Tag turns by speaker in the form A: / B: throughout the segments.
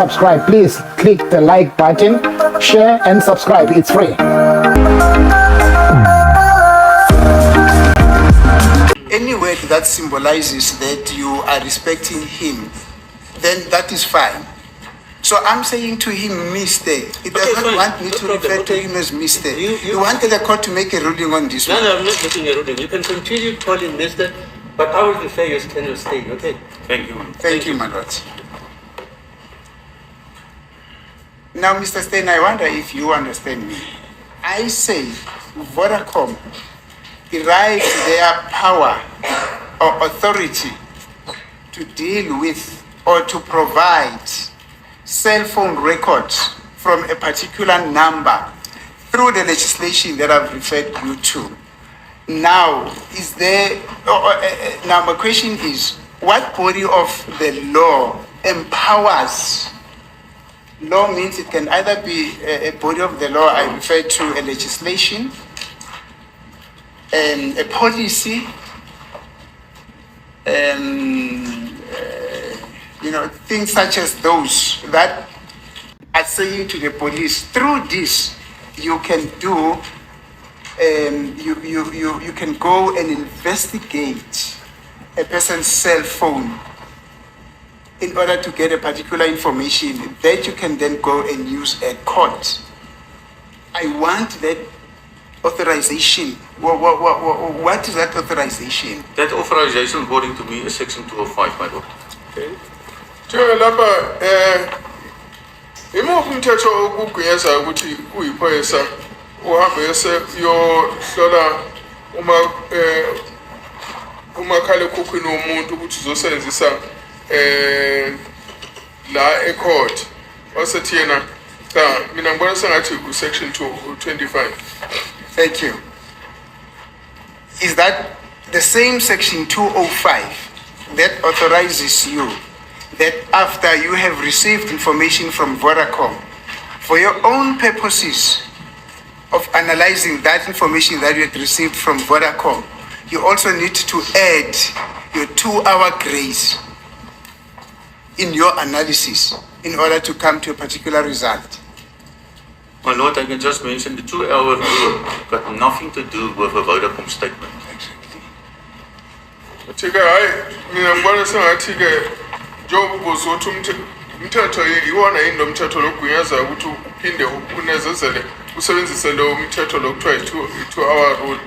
A: Subscribe, please click the like button, share and subscribe. It's free.
B: Any word that symbolizes that you are respecting him, then that is fine. So I'm saying to him, Mr. It does not want me to refer to him as Mr. You wanted the court to make a ruling on this one.
C: No, I'm not making a ruling. You can continue calling Mr. But I will refer you to your stay, okay?
D: Thank you.
B: Thank you, my lord. Now, Mr. STEYN, I wonder if you understand me. I say Vodacom derives their power or authority to deal with or to provide cell phone records from a particular number through the legislation that I've referred you to. Now, now my question is, what body of the law empowers? Law means it can either be a body of the law, I refer to a legislation, a policy, things such as those that are saying to the police, through this, you can do, you can go and investigate a person's cell phone in order to get a particular information that you can then go and use at court. I want that authorization. What is that authorization?
D: That authorization, according to me, is section 205, my lord.
E: Okay. Lapha imuphi umthetho okugunyaza ukuthi uyiphoyisa uhambe yohlola umakhalekhukhwini womuntu ukuthi uzosebenzisa la e-court wasethi yena mina ngibona sengathi ku-section 225.
B: Thank you. Is that the same section 205 that authorizes you that after you have received information from Vodacom, for your own purposes of analyzing that information that you had received from Vodacom, you also need to add your 2-hour grace in your analysis in order to come to a particular result?
D: My lord, I can just mention the 2-hour rule got nothing to do with a Vodacom statement.
E: Thike hayi mina ngibona sengathi ke njengoba uzothi umthetho iwona yini lo mthetho logunyaza ukuthi uphinde unezezele usebenzise lo mthetho lokuthiwa i-2-hour rule.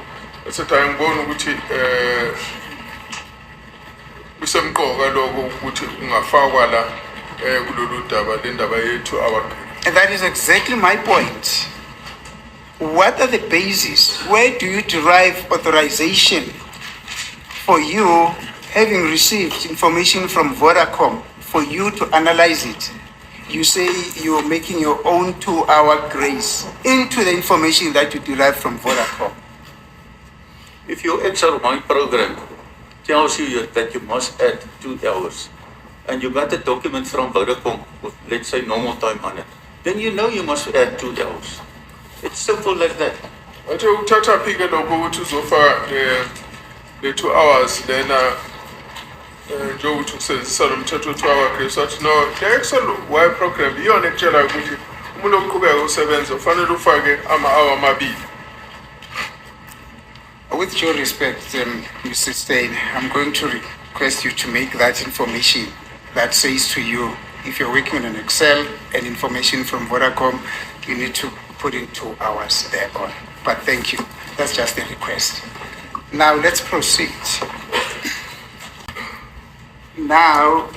E: Esethi ngibona ukuthi kusemqoka lokho ukuthi ungafakwa la kulolu daba le ndaba ye-2-hour.
B: And that is exactly my point. What are the bases? Where do you derive authorization for you, having received information from Vodacom, for you to analyze it? You say you're making your own 2-hour grace into the information that you derive from Vodacom.
D: If your XRY program tells you that you must add 2 hours, and you got a document from Vodacom with, let's say, normal time on it, then you know you must add 2 hours. It's simple like that.
E: Athe uthatha phike lokho ukuthi uzofaka le 2 hours lena njengokuthi ukusebenzisa lo mthetho 2-hour grace. Wathi no, the XRY program iyona ekutshela ukuthi umuntu oqhubeka usebenza ufanele ufake ama-hour amabili.
B: With due respect, Mr. STEYN, I'm going to request you to make that information that says to you, if you're working on Excel and information from Vodacom, you need to put in 2 hours there on. But thank you. That's just a request. Now let's proceed. Now,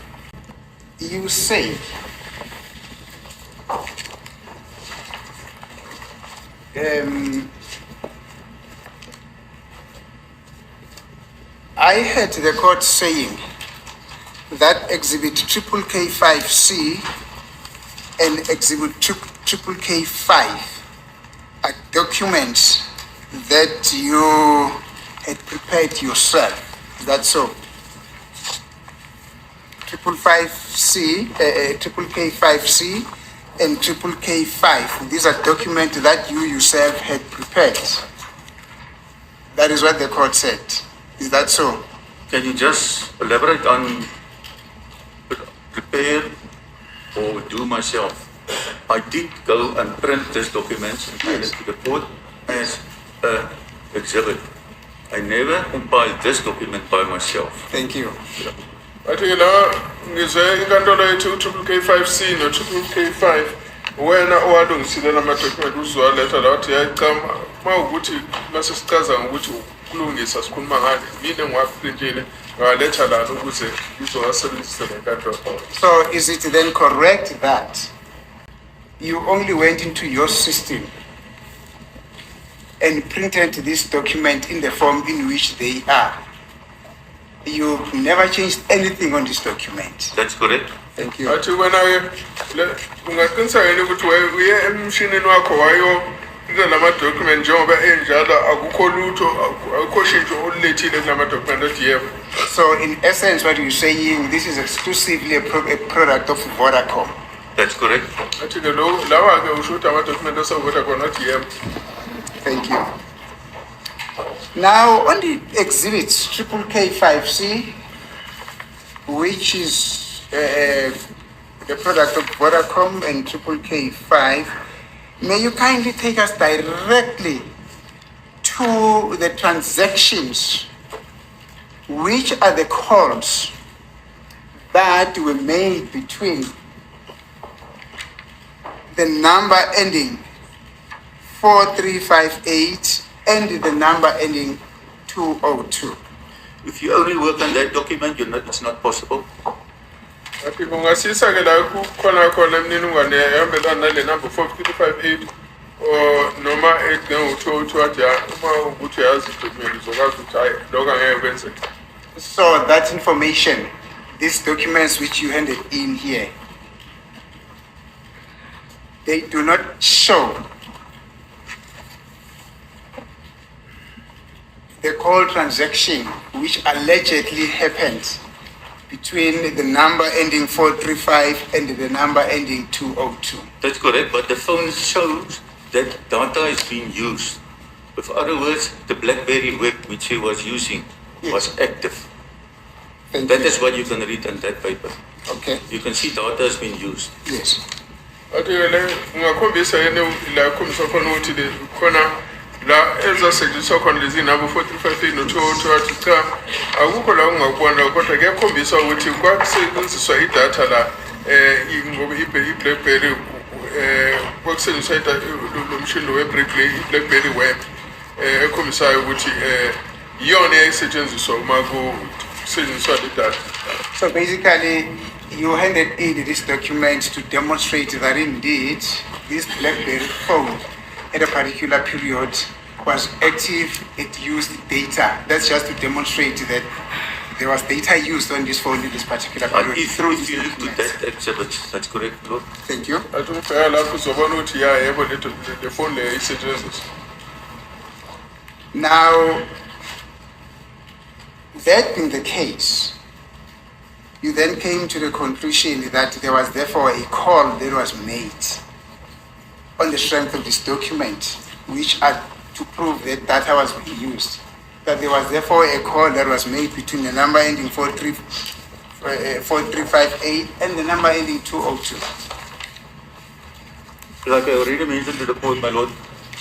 B: you say I heard the court saying that Exhibit K5C and Exhibit K5 are documents that you had prepared yourself. Is that so? K5C and K5. These are documents that you yourself had prepared. That is what the court said. Is that so?
D: Can you just elaborate on prepare or do myself. I did go and print this document and hand it to the court as an exhibit. I never compiled this document by myself.
B: Thank you.
E: Athi la ngizwe inkantolo yethu triple K5C no triple K5 wena owalungisile lama document uzwaletha la wathi yayicama mawukuthi masisichaza ukuthi ukulungisa sikhuluma ngani mina ngiwaprintile ngaletha la ukuze ngizowasebenzisa lenkantolo.
B: So is it then correct that you only went into your system and printed this document in the form in which they are? You never changed anything on this document.
D: That's correct.
B: Thank you.
E: Athi wena ungaqiniseka ukuthi uye emshinini wakho wayo lama document njengoba enjalo akukho lutho akukho shintsho olulethile kulama document athi yebo.
B: So in essence what you're saying, this is exclusively a product of Vodacom.
D: That's correct.
E: Athi ke lo lawa ke usho ukuthi ama document asavota khona athi yebo.
B: Thank you. Now, on the exhibits, triple K5C, which is the product of Vodacom, and triple K5, may you kindly take us directly to the transactions, which are the calls that were made between the number ending 4358 and the number ending 202.
D: If you only work on that document, it's not possible.
E: Athi kungasisa ke la kukhona imininingwane ehambelana nale number 4358 or noma 892 athi uma ukuthi yazi document uzokwazi ukuthi hayi lokho angeke kwenzeke.
B: So that information, these documents which you handed in here, they do not show the call transaction which allegedly happened between the number ending 435 and the number ending 202.
D: That's correct, but the phone shows that data is being used. With other words, the BlackBerry web which he was using was active.
B: Thank
D: That
B: you.
D: is what you can read on that paper.
B: Okay.
D: You can see data has been used.
B: Yes.
E: Athi le ngakhombisa yena la khombisa khona ukuthi le khona la ezasetshenziswa khona lezi number 435 no 202 athi cha akukho la ungakubona kodwa kuyakhombisa ukuthi kwakusebenziswa idatha la ngoba iBlackberry kwakusebenziswa lo mshini weBlackberry web ekhombisayo ukuthi iyona eyayisetshenziswa uma kusetshenziswa le data.
B: So basically, you handed in this document to demonstrate that indeed this BlackBerry phone at a particular period was active, it used data. That's just to demonstrate that there was data used on this phone in this particular period.
D: If you look to that exhibit, that's correct, Lord.
B: Thank you.
E: Athi ufika lapho uzobona ukuthi ya yebo le phone le isetshenziswa.
B: Now, that being the case, you then came to the conclusion that there was therefore a call that was made on the strength of this document, which are to prove that data was being used. That there was therefore a call that was made between the number ending 4358 and the number ending 202.
D: Like I already mentioned to the court, my Lord,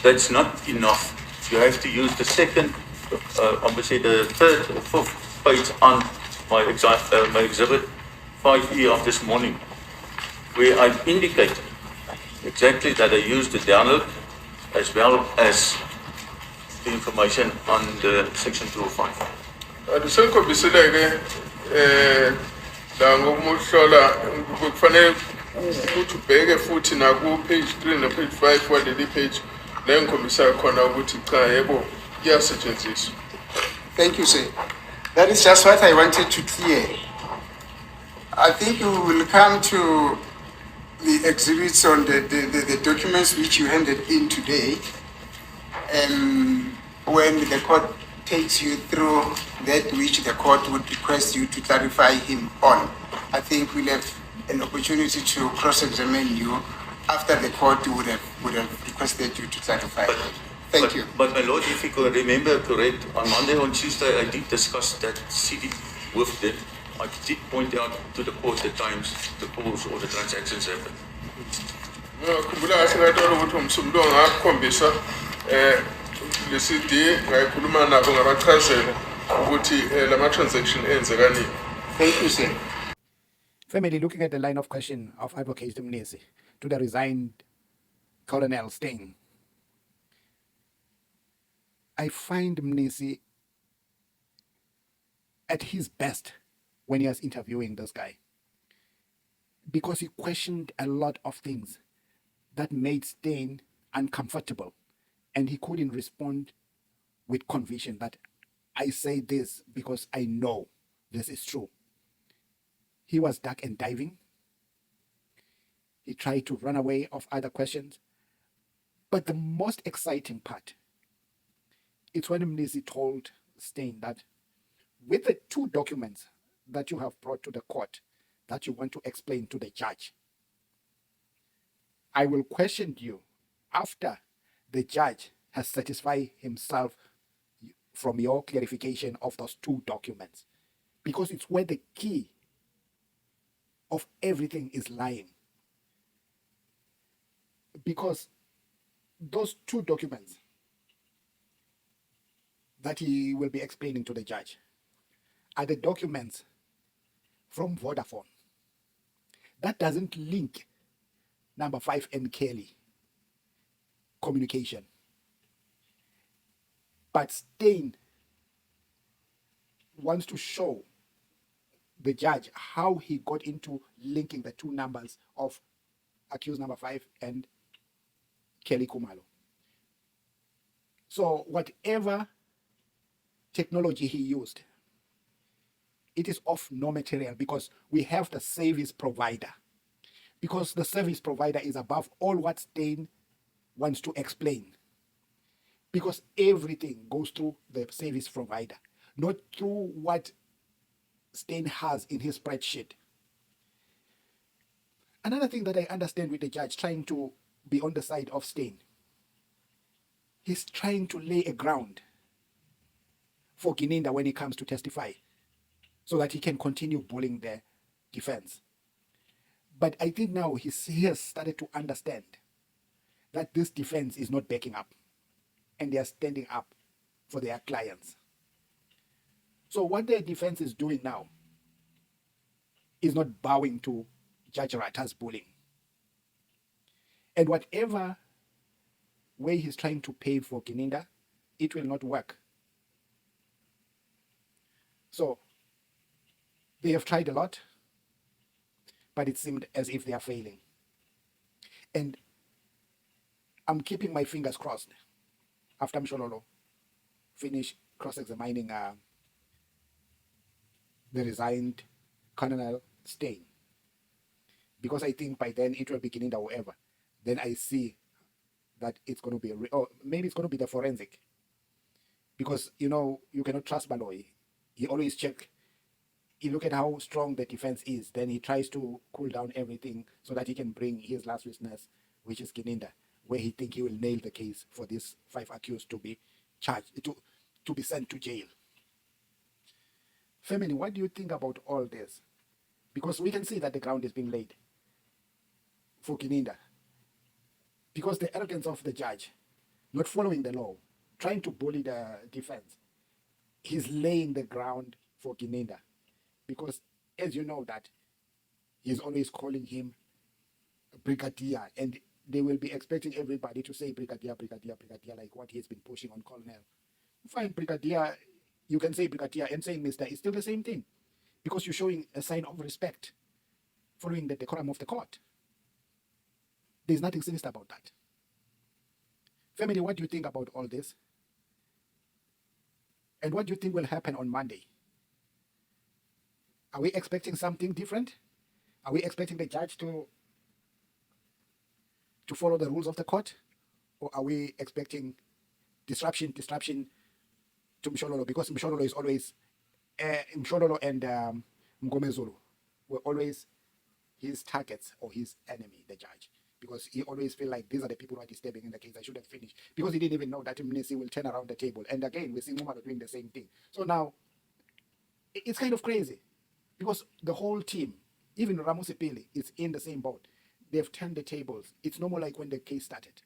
D: that's not enough. You have to use the second, obviously the third or fourth page on my exhibit 5E of this morning, where I indicate exactly that I used the download as well as the information on the section 205.
E: Adisenkhombisile la ngokuhlola kufanele ukuthi ubheke futhi na ku page 3 na page 5 waleli page la ngikhombisa khona ukuthi cha yebo iyasetshenziswa.
B: Thank you, sir. That is just what I wanted to clear. I think you will come to the exhibits on the documents which you handed in today, when the court takes you through that which the court would request you to clarify him on. I think we'll have an opportunity to cross-examine you after the court would have requested you to clarify. Thank you.
D: But my Lord, if you could remember correct, on Monday and Tuesday I did discuss that CD with them I did point out to the court the times the calls or the transactions happen.
E: Khumbula kahle ngathola ukuthi umsumlo ngakukhombisa lesi ngayikhuluma nabo ngabachazela ukuthi lama transaction enzeka nini.
B: Thank you, sir.
A: Family, looking at the line of question of Advocate MNISI to the resigned Colonel STEYN, I find MNISI at his best when he was interviewing this guy, because he questioned a lot of things that made STEYN uncomfortable, and he couldn't respond with conviction that I say this because I know this is true. He was duck and diving. He tried to run away of other questions. But the most exciting part is when MNISI told STEYN that with the 2 documents that you have brought to the court that you want to explain to the judge, I will question you after the judge has satisfied himself from your clarification of those 2 documents, because it's where the key of everything is lying. Because those 2 documents that he will be explaining to the judge are the documents from Vodafone. That doesn't link number 5 and Kelly communication. But STEYN wants to show the judge how he got into linking the 2 numbers of accused number 5 and Kelly Kumalo. So whatever technology he used, it is of no material, because we have the service provider. Because the service provider is above all what STEYN wants to explain. Because everything goes through the service provider, not through what STEYN has in his spreadsheet. Another thing that I understand with the judge trying to be on the side of STEYN, he's trying to lay a ground for Gininda when he comes to testify, so that he can continue bullying the defense. But I think now he has started to understand that this defense is not backing up, and they are standing up for their clients. So what the defense is doing now is not bowing to Judge Rata's bullying. And whatever way he's trying to pay for Gininda, it will not work. So they have tried a lot, but it seemed as if they are failing. And I'm keeping my fingers crossed after Mshololo finish cross-examining the resigned Colonel STEYN, because I think by then it will be Gininda or whoever. Then I see that it's going to be or maybe it's going to be the forensic, because you cannot trust Baloyi. He always check. You look at how strong the defense is, then he tries to cool down everything so that he can bring his last witness, which is Gininda, where he think he will nail the case for these 5 accused to be charged, to be sent to jail. Family, what do you think about all this? Because we can see that the ground is being laid for Gininda. Because the arrogance of the judge, not following the law, trying to bully the defense, he's laying the ground for Gininda. Because as you know that he's always calling him Brigadier, and they will be expecting everybody to say Brigadier, Brigadier, Brigadier, like what he's been pushing on Colonel. Fine, Brigadier, you can say Brigadier, and saying Mr. is still the same thing, because you're showing a sign of respect following the decorum of the court. There's nothing sinister about that. Family, what do you think about all this? And what do you think will happen on Monday? Are we expecting something different? Are we expecting the judge to follow the rules of the court? Or are we expecting disruption to Mshololo? Because Mshololo is always, Mshololo and Mgomezulu were always his targets or his enemy, the judge. Because he always feel like these are the people who are disturbing in the case. I should have finished. Because he didn't even know that MNISI will turn around the table. And again, we see Mumalo doing the same thing. So now, it's kind of crazy. because the whole team, even Ramos Epele, is in the same boat. They've turned the tables. It's no more like when the case started.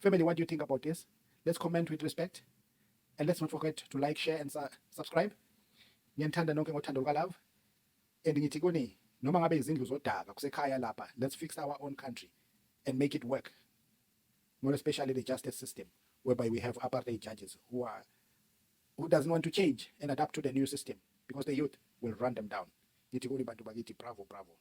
A: Family, what do you think about this? Let's comment with respect. And let's not forget to like, share, and subscribe. Ngiyantanda nonke ngothando luka-love. And ngithi kuni, noma ngabe izindlu zodaka kusekhaya lapha, let's fix our own country and make it work. More especially the justice system, whereby we have apartheid judges who doesn't want to change and adapt to the new system because the youth will run them down. Ngithi kuni bantu bakithi, bravo, bravo.